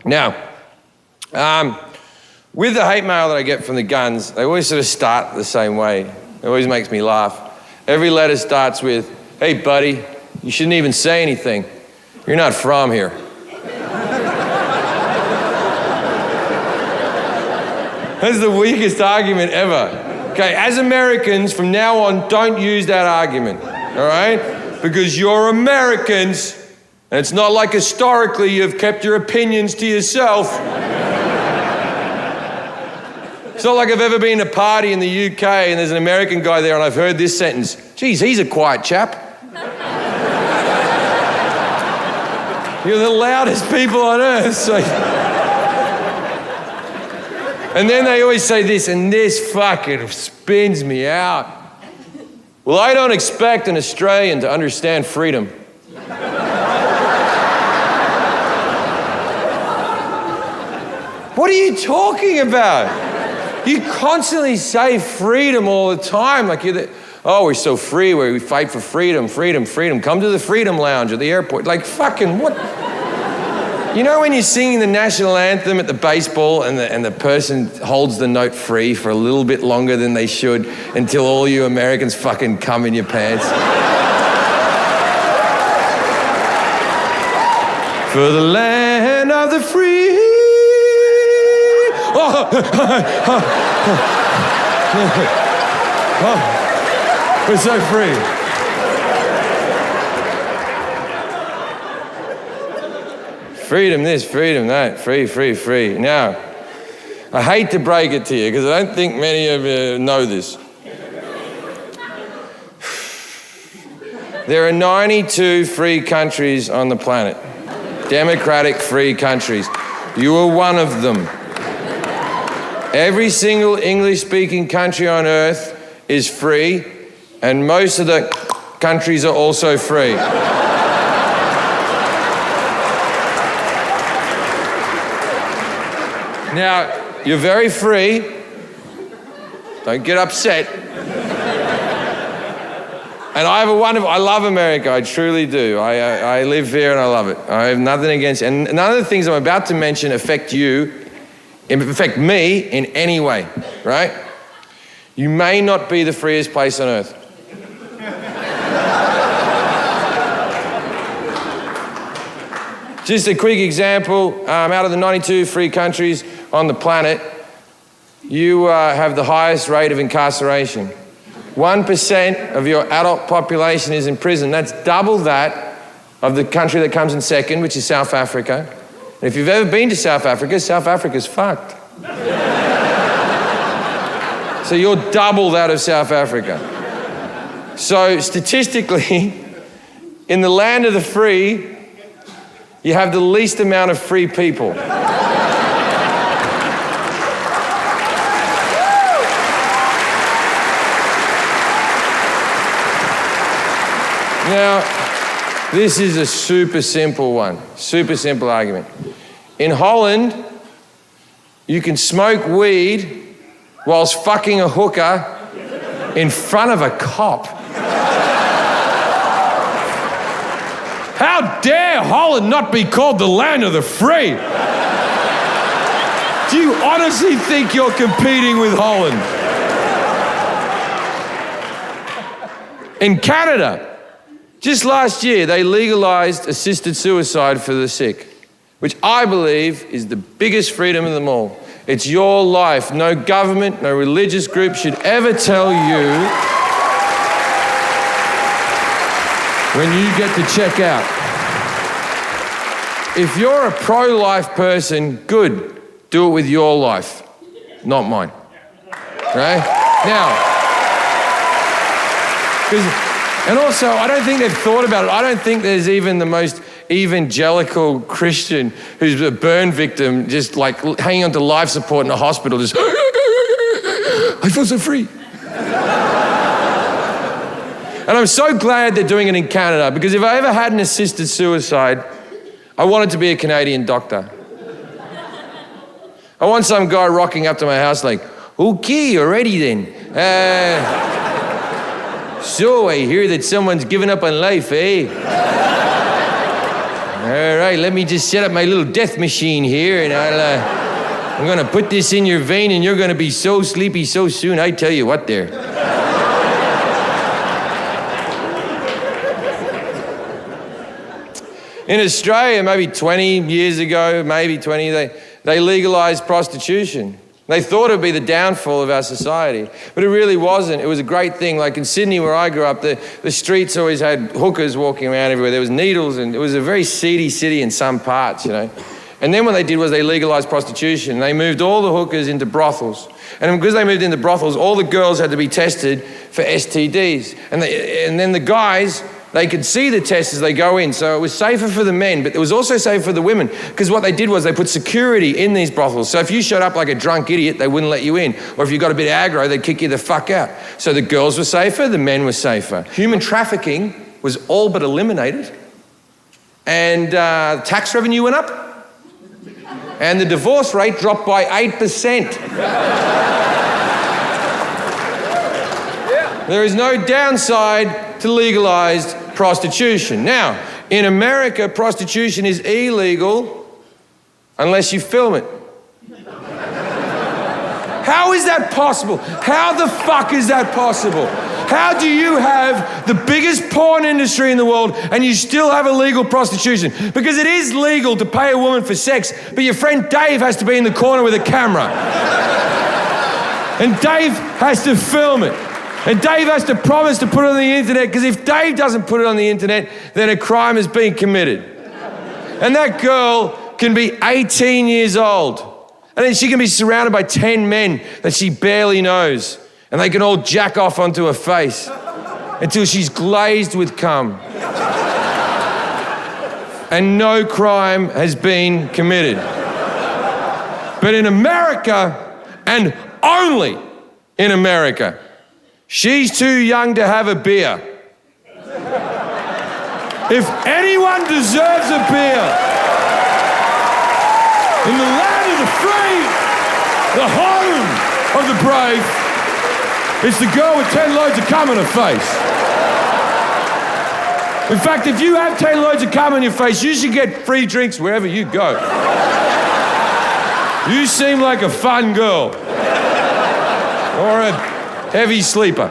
Now, with the hate mail that I get from the guns, they always sort of start the same way. It always makes me laugh. Every letter starts with, "Hey, buddy, you shouldn't even say anything. You're not from here." That's the weakest argument ever. Okay, as Americans, from now on, don't use that argument, all right? Because you're Americans, and it's not like historically you've kept your opinions to yourself. It's not like I've ever been to a party in the UK and there's an American guy there and I've heard this sentence, "Geez, he's a quiet chap." You're the loudest people on earth, so... And then they always say this, and this fucking spins me out. "Well, I don't expect an Australian to understand freedom." What are you talking about? You constantly say freedom all the time. Like oh, we're so free, we fight for freedom, freedom, freedom. Come to the Freedom Lounge at the airport. Like, fucking what? You know when you're singing the national anthem at the baseball and the person holds the note free for a little bit longer than they should until all you Americans fucking come in your pants? For the land of the free. We're so free. Freedom this, freedom that, free, free, free. Now, I hate to break it to you because I don't think many of you know this. There are 92 free countries on the planet. Democratic free countries. You are one of them. Every single English-speaking country on earth is free, and most of the countries are also free. Now, you're very free. Don't get upset. And I love America, I truly do. I live here and I love it. I have nothing against it. And none of the things I'm about to mention affect me in any way, right? You may not be the freest place on earth. Just a quick example, out of the 92 free countries on the planet, you have the highest rate of incarceration. 1% of your adult population is in prison. That's double that of the country that comes in second, which is South Africa. And if you've ever been to South Africa's fucked. So you're double that of South Africa. So statistically, in the land of the free, you have the least amount of free people. Now, this is a super simple one, super simple argument. In Holland, you can smoke weed whilst fucking a hooker in front of a cop. How dare Holland not be called the land of the free? Do you honestly think you're competing with Holland? In Canada, just last year, they legalized assisted suicide for the sick, which I believe is the biggest freedom of them all. It's your life. No government, no religious group should ever tell you when you get to check out. If you're a pro-life person, good. Do it with your life, not mine. Right? Now, and also, I don't think they've thought about it. I don't think there's even the most evangelical Christian who's a burn victim just like hanging on to life support in a hospital just, I feel so free. And I'm so glad they're doing it in Canada, because if I ever had an assisted suicide, I wanted to be a Canadian doctor. I want some guy rocking up to my house like, okay, you're ready then. So I hear that someone's given up on life, eh? right, let me just set up my little death machine here, and I'm gonna put this in your vein, and you're gonna be so sleepy so soon, I tell you what there. In Australia, maybe 20 years ago, they legalized prostitution. They thought it would be the downfall of our society, but it really wasn't. It was a great thing. Like in Sydney, where I grew up, the streets always had hookers walking around everywhere. There was needles, and it was a very seedy city in some parts, you know. And then what they did was they legalized prostitution. They moved all the hookers into brothels. And because they moved into brothels, all the girls had to be tested for STDs. And then the guys, they could see the tests as they go in. So it was safer for the men, but it was also safer for the women, because what they did was they put security in these brothels. So if you showed up like a drunk idiot, they wouldn't let you in. Or if you got a bit aggro, they'd kick you the fuck out. So the girls were safer, the men were safer. Human trafficking was all but eliminated. And tax revenue went up. And the divorce rate dropped by 8%. There is no downside to legalized prostitution. Now, in America, prostitution is illegal unless you film it. How is that possible? How the fuck is that possible? How do you have the biggest porn industry in the world and you still have illegal prostitution? Because it is legal to pay a woman for sex, but your friend Dave has to be in the corner with a camera. And Dave has to film it. And Dave has to promise to put it on the internet, because if Dave doesn't put it on the internet, then a crime has been committed. And that girl can be 18 years old. And then she can be surrounded by 10 men that she barely knows. And they can all jack off onto her face until she's glazed with cum. And no crime has been committed. But in America, and only in America, she's too young to have a beer. If anyone deserves a beer, in the land of the free, the home of the brave, it's the girl with 10 loads of cum on her face. In fact, if you have 10 loads of cum on your face, you should get free drinks wherever you go. You seem like a fun girl. Or a heavy sleeper.